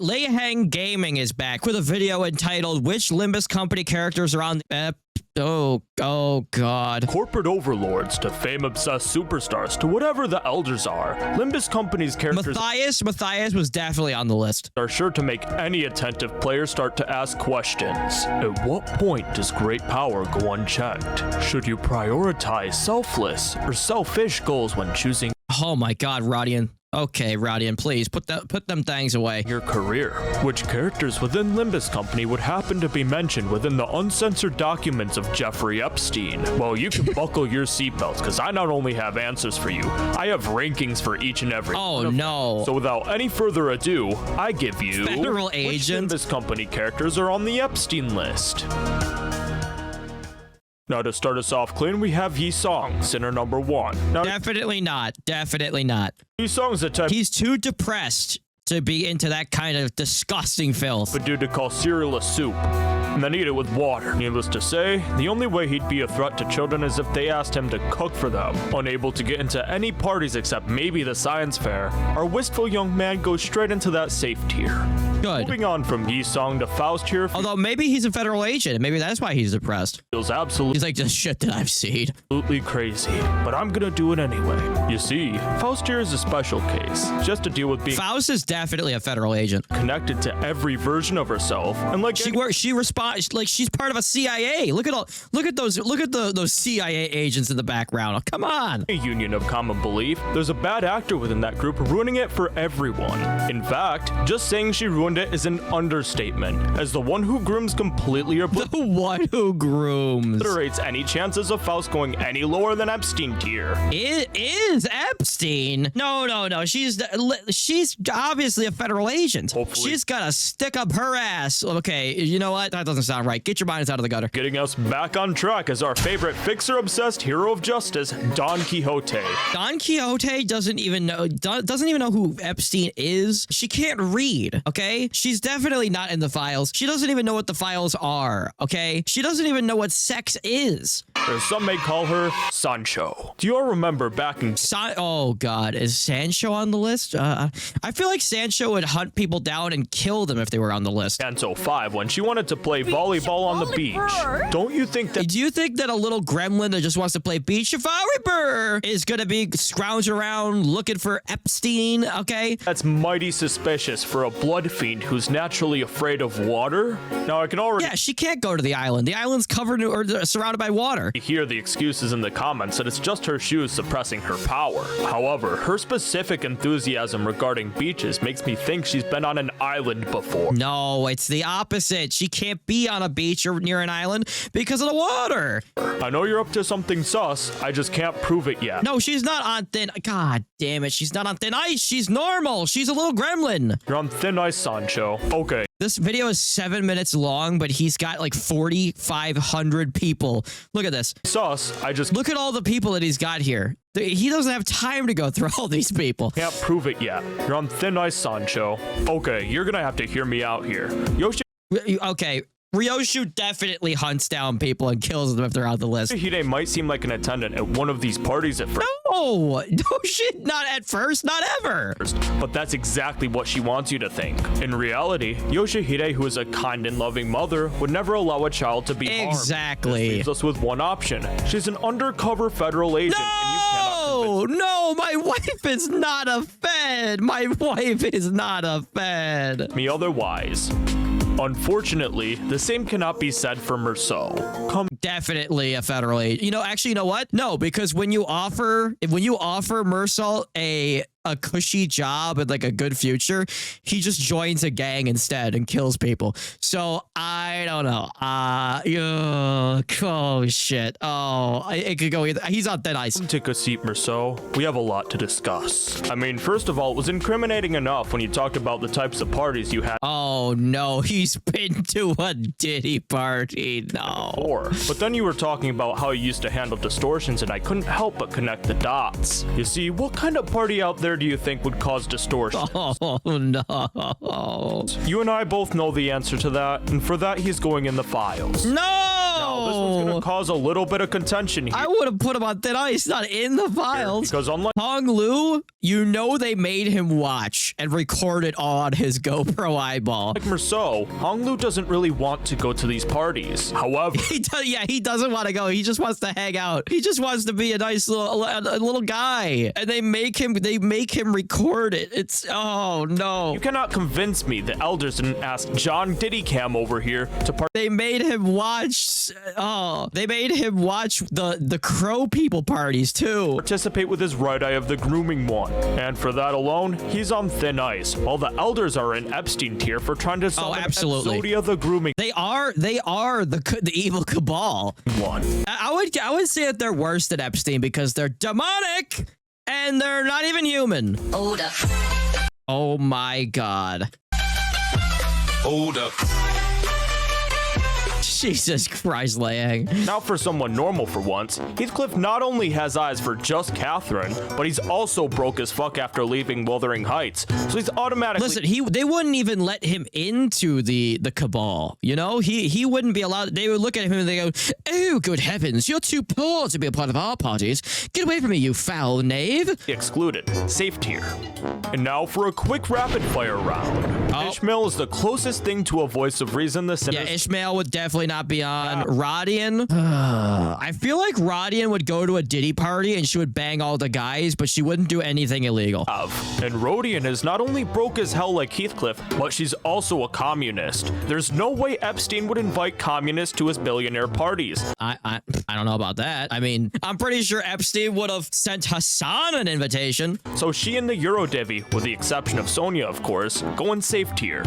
Layhang Gaming is back with a video entitled "Which Limbus Company Characters Are on the Oh God. Corporate overlords to fame-obsessed superstars to whatever the elders are. Limbus Company's characters Matthias was definitely on the list. are sure to make any attentive player start to ask questions. At what point does great power go unchecked? Should you prioritize selfless or selfish goals when choosing Oh my God, Rodian. Okay, Rodian, please put them things away. your career? Which characters within Limbus Company would happen to be mentioned within the uncensored documents of Jeffrey Epstein? Well, you can buckle your seatbelts, because I not only have answers for you, I have rankings for each and every one Oh of them. no. So without any further ado, I give you Federal agent? which Limbus Company characters are on the Epstein list. Now to start us off clean, we have Yisang, sinner number 1. Now Definitely not. Definitely not. Yisang's a type He's too depressed to be into that kind of disgusting filth. of a dude to call cereal a soup, and then eat it with water. Needless to say, the only way he'd be a threat to children is if they asked him to cook for them. Unable to get into any parties except maybe the science fair, our wistful young man goes straight into that safe tier. Good. Moving on from Yisang to Faust here Although maybe he's a federal agent. Maybe that's why he's depressed. feels He's absolutely like, the shit that I've seen. crazy, but I'm gonna do it anyway. You see, Faust here is a special case, just to deal with being Faust is definitely a federal agent. connected to every version of herself, and like She responds like she's part of a CIA. Look at those CIA agents in the background. Oh, come on. a union of common belief, there's a bad actor within that group ruining it for everyone. In fact, just saying she ruined it is an understatement, as the one who grooms completely The one who grooms. obliterates any chances of Faust going any lower than Epstein tier. It is Epstein. No. She's obviously a federal agent. Hopefully. She's got to stick up her ass. Okay, you know what? That doesn't sound right. Get your minds out of the gutter. Getting us back on track is our favorite fixer-obsessed hero of justice, Don Quixote. Don Quixote doesn't even know who Epstein is. She can't read, okay? She's definitely not in the files. She doesn't even know what the files are, okay? She doesn't even know what sex is. Or some may call her Sancho. Do you all remember back in Oh God, is Sancho on the list? I feel like Sancho would hunt people down and kill them if they were on the list. Canto 5 when she wanted to play volleyball on the beach? Don't you think that Do you think that a little gremlin that just wants to play beach volleyball is gonna be scrounging around looking for Epstein? Okay, that's mighty suspicious for a blood fiend who's naturally afraid of water? Now I can already yeah, she can't go to the island. The island's covered or surrounded by water. hear the excuses in the comments that it's just her shoes suppressing her power. However, her specific enthusiasm regarding beaches makes me think she's been on an island before. No, it's the opposite. She can't be on a beach or near an island because of the water. I know you're up to something sus, I just can't prove it yet. No, she's not on thin. God damn it, she's not on thin ice. She's normal. She's a little gremlin. You're on thin ice, Sancho. Okay. This video is 7 minutes long, but he's got like 4,500 people. Look at this. Sus, I just Look at all the people that he's got here. He doesn't have time to go through all these people. can't prove it yet. You're on thin ice, Sancho. Okay, you're gonna have to hear me out here. Yoshi Okay, Ryoshu definitely hunts down people and kills them if they're on the list. Hide might seem like an attendant at one of these parties at No shit, not at first, not ever. first, but that's exactly what she wants you to think. In reality, Yoshihide, who is a kind and loving mother, would never allow a child to be harmed. Exactly. This leaves us with one option. She's an undercover federal agent, and you cannot convince No, my wife is not a Fed. My wife is not a Fed. me otherwise. Unfortunately, the same cannot be said for Meursault. Come Definitely a federal agent. You know what? No, because when you offer Meursault a cushy job and like a good future, he just joins a gang instead and kills people. So I don't know. Oh shit. Oh, it could go either. He's on thin ice. take a seat, Meursault. We have a lot to discuss. I mean, first of all, it was incriminating enough when you talked about the types of parties you had Oh no, he's been to a Diddy party. No. before. But then you were talking about how you used to handle distortions, and I couldn't help but connect the dots. You see, what kind of party out there do you think would cause distortion? Oh, no. You and I both know the answer to that, and for that, he's going in the files. No! Now, this one's going to cause a little bit of contention here. I would have put him on thin ice, not in the files. Because unlike Hong Lu, you know they made him watch and record it all on his GoPro eyeball. Meursault, Hong Lu doesn't really want to go to these parties. However, he doesn't want to go. He just wants to hang out. He just wants to be a nice little guy. And they make him record it. It's, oh no. you cannot convince me the elders didn't ask John Diddycam over here to They made him watch. Oh, they made him watch the Crow people parties too. participate with his right eye of the grooming one. And for that alone, he's on thin ice, while the elders are in Epstein tier for trying to summon absolutely. Exodia the grooming They are the evil cabal. one. I would say that they're worse than Epstein because they're demonic and they're not even human. Hold up. Oh my god. Hold up. Jesus Christ, Liang. Now for someone normal for once, Heathcliff not only has eyes for just Catherine, but he's also broke as fuck after leaving Wuthering Heights. So he's automatically... Listen, they wouldn't even let him into the cabal. You know, he wouldn't be allowed. They would look at him and they go, "Oh, good heavens, you're too poor to be a part of our parties. Get away from me, you foul knave." excluded. Safe tier. And now for a quick rapid fire round. Oh. Ishmael is the closest thing to a voice of reason the Yeah, sinners Ishmael would definitely not be on. Rodian. I feel like Rodian would go to a Diddy party and she would bang all the guys, but she wouldn't do anything illegal. have. And Rodian is not only broke as hell like Heathcliff, but she's also a communist. There's no way Epstein would invite communists to his billionaire parties. I don't know about that. I mean, I'm pretty sure Epstein would have sent Hassan an invitation. So she and the Eurodevi, with the exception of Sonia, of course, go in safe tier.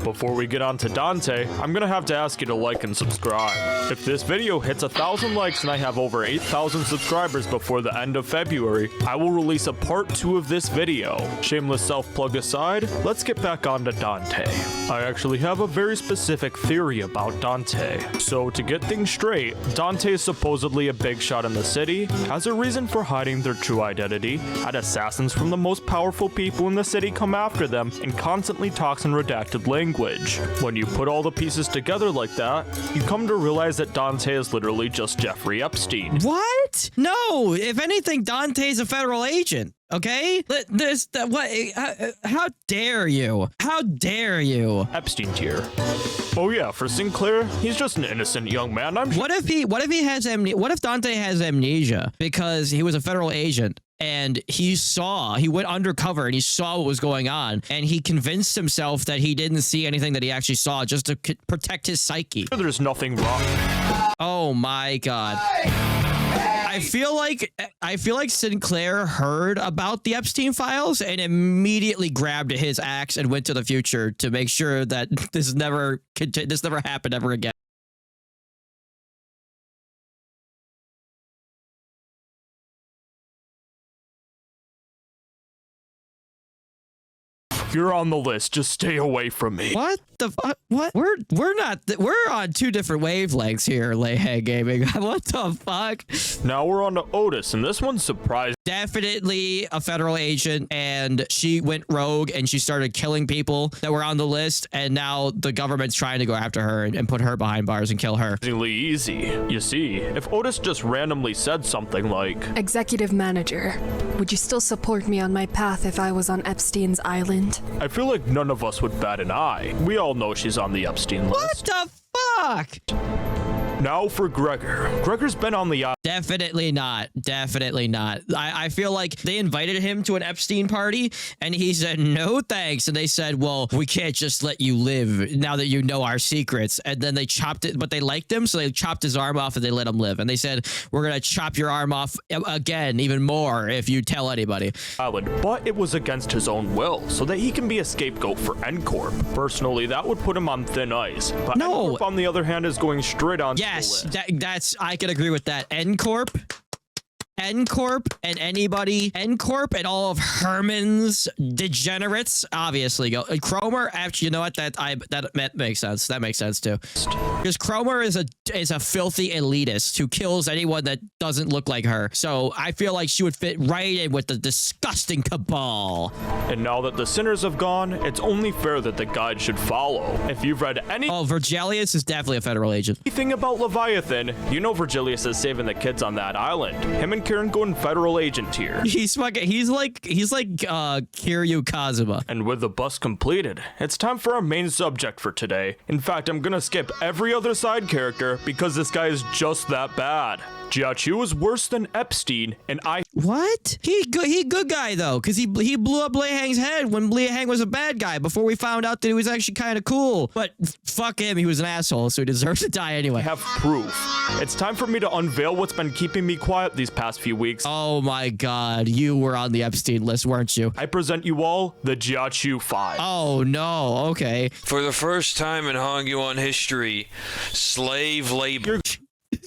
Before we get on to Dante, I'm gonna have to ask you to like and subscribe. If this video hits 1,000 likes and I have over 8,000 subscribers before the end of February, I will release a part 2 of this video. Shameless self-plug aside, let's get back on to Dante. I actually have a very specific theory about Dante. So to get things straight, Dante is supposedly a big shot in the city, has a reason for hiding their true identity, had assassins from the most powerful people in the city come after them, and constantly talks in redacted language. When you put all the pieces together like that, you come to realize that Dante is literally just Jeffrey Epstein. What? No, if anything, Dante's a federal agent. Okay? How dare you? How dare you? Epstein tier. Oh yeah, for Sinclair, he's just an innocent young man. What if he has what if Dante has amnesia because he was a federal agent and he went undercover and he saw what was going on and he convinced himself that he didn't see anything that he actually saw just to protect his psyche. There's nothing wrong. Oh my god. I feel like Sinclair heard about the Epstein files and immediately grabbed his axe and went to the future to make sure that this never happened ever again. You're on the list. Just stay away from me. What the fuck? What? We're on two different wavelengths here, Layhead Gaming. What the fuck? Now we're on to Outis, and this one's surprising. Definitely a federal agent, and she went rogue and she started killing people that were on the list, and now the government's trying to go after her and put her behind bars and kill her. Easy. You see, if Outis just randomly said something like, "Executive Manager, would you still support me on my path if I was on Epstein's island?" I feel like none of us would bat an eye. We all know she's on the Epstein list. What the fuck? Now for Gregor. Gregor's been on the Definitely not. Definitely not. I feel like they invited him to an Epstein party and he said, "No, thanks." And they said, "Well, we can't just let you live now that you know our secrets." And then they chopped it, but they liked him. So they chopped his arm off and they let him live. And they said, "We're going to chop your arm off again, even more if you tell anybody." island, but it was against his own will, so that he can be a scapegoat for N-Corp. Personally, that would put him on thin ice. But No. N-Corp, on the other hand, is going straight on. Yes, that's I can agree with that. N-Corp N-Corp and all of Herman's degenerates obviously go. Cromer, actually, you know what? That makes sense. That makes sense too. Because Cromer is a filthy elitist who kills anyone that doesn't look like her. So I feel like she would fit right in with the disgusting cabal. And now that the sinners have gone, it's only fair that the guide should follow. If you've read Oh, Vergilius is definitely a federal agent. anything about Leviathan, you know Vergilius is saving the kids on that island. Him and Kieran going federal agent here. He's like Kiryu Kazuma. And with the bus completed, it's time for our main subject for today. In fact, I'm gonna skip every other side character because this guy is just that bad. Giau is worse than Epstein, and What? He good guy though, because he blew up Lei Hang's head when Lei Hang was a bad guy before we found out that he was actually kind of cool. But fuck him, he was an asshole, so he deserves to die anyway. have proof. It's time for me to unveil what's been keeping me quiet these past few weeks. Oh my god, you were on the Epstein list, weren't you? I present you all the Giau 5. Oh no, okay. For the first time in Hongyuan history, slave labor.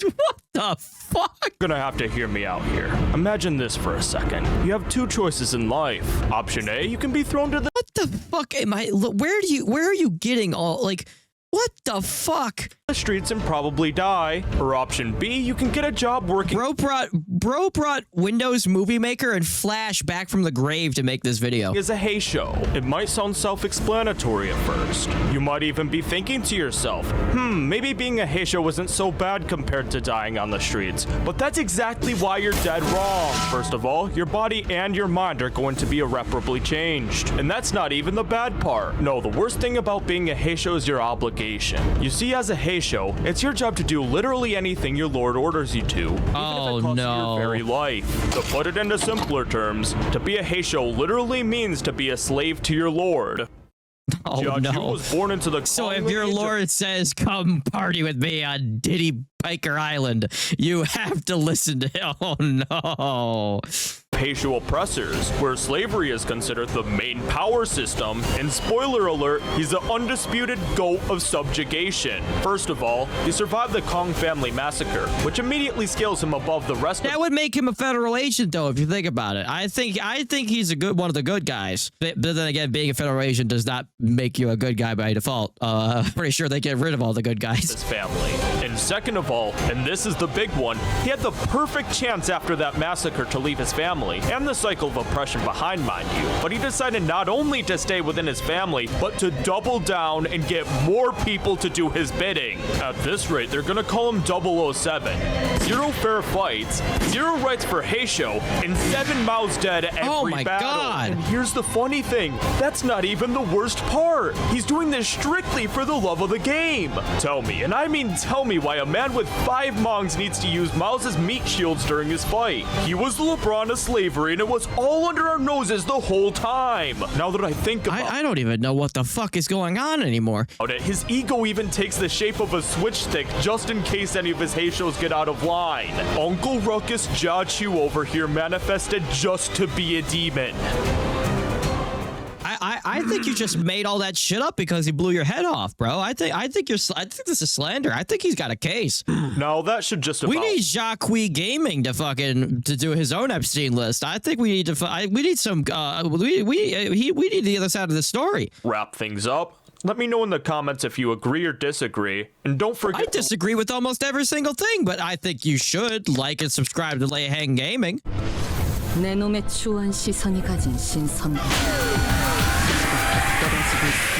What the fuck? Gonna have to hear me out here. Imagine this for a second. You have two choices in life. Option A, you can be thrown to the What the fuck am I? Where are you getting all like? What the fuck? streets and probably die. Or option B, you can get a job working Bro brought Windows Movie Maker and Flash back from the grave to make this video. as a heisho. It might sound self-explanatory at first. You might even be thinking to yourself, maybe being a heisho isn't so bad compared to dying on the streets. But that's exactly why you're dead wrong. First of all, your body and your mind are going to be irreparably changed. And that's not even the bad part. No, the worst thing about being a heisho is your obligation. You see, as a heisho, it's your job to do literally anything your lord orders you to. Even if Oh, it costs you no. your very life. To put it into simpler terms, to be a heisho literally means to be a slave to your lord. Oh Giau no. was born into the So if calling your lineage of- lord says, come party with me on Diddy Piker Island, you have to listen to him. Oh no. Heisho oppressors, where slavery is considered the main power system, and spoiler alert, he's the undisputed goat of subjugation. First of all, he survived the Kong family massacre, which immediately scales him above the rest of That would make him a federal agent, though, if you think about it. I think he's one of the good guys. But then again, being a federal agent does not make you a good guy by default. Pretty sure they get rid of all the good guys. his family. And second of all, and this is the big one, he had the perfect chance after that massacre to leave his family and the cycle of oppression behind, mind you. But he decided not only to stay within his family, but to double down and get more people to do his bidding. At this rate, they're gonna call him 007. 0 fair fights, 0 rights for heisho, and 7 mouths dead every Oh my battle. God. And here's the funny thing, that's not even the worst part. He's doing this strictly for the love of the game. Tell me, and I mean tell me, why a man with 5 mongs needs to use mouths as meat shields during his fight. He was the LeBron of slavery, and it was all under our noses the whole time. Now that I think about I don't even know what the fuck is going on anymore. it, his ego even takes the shape of a switch stick just in case any of his heishos get out of line. Uncle Ruckus Jiu over here manifested just to be a demon. I think you just made all that shit up because he blew your head off, bro. I think this is slander. I think he's got a case. Now that should just about... We need Jacques Gaming to do his own Epstein list. I think we need to. We need some. We need the other side of the story. wrap things up. Let me know in the comments if you agree or disagree. And don't forget I disagree with almost every single thing, but I think you should like and subscribe to Lei Hang Gaming. 내 놈의 추한 시선이 가진 신선감. 떨어지고 있어.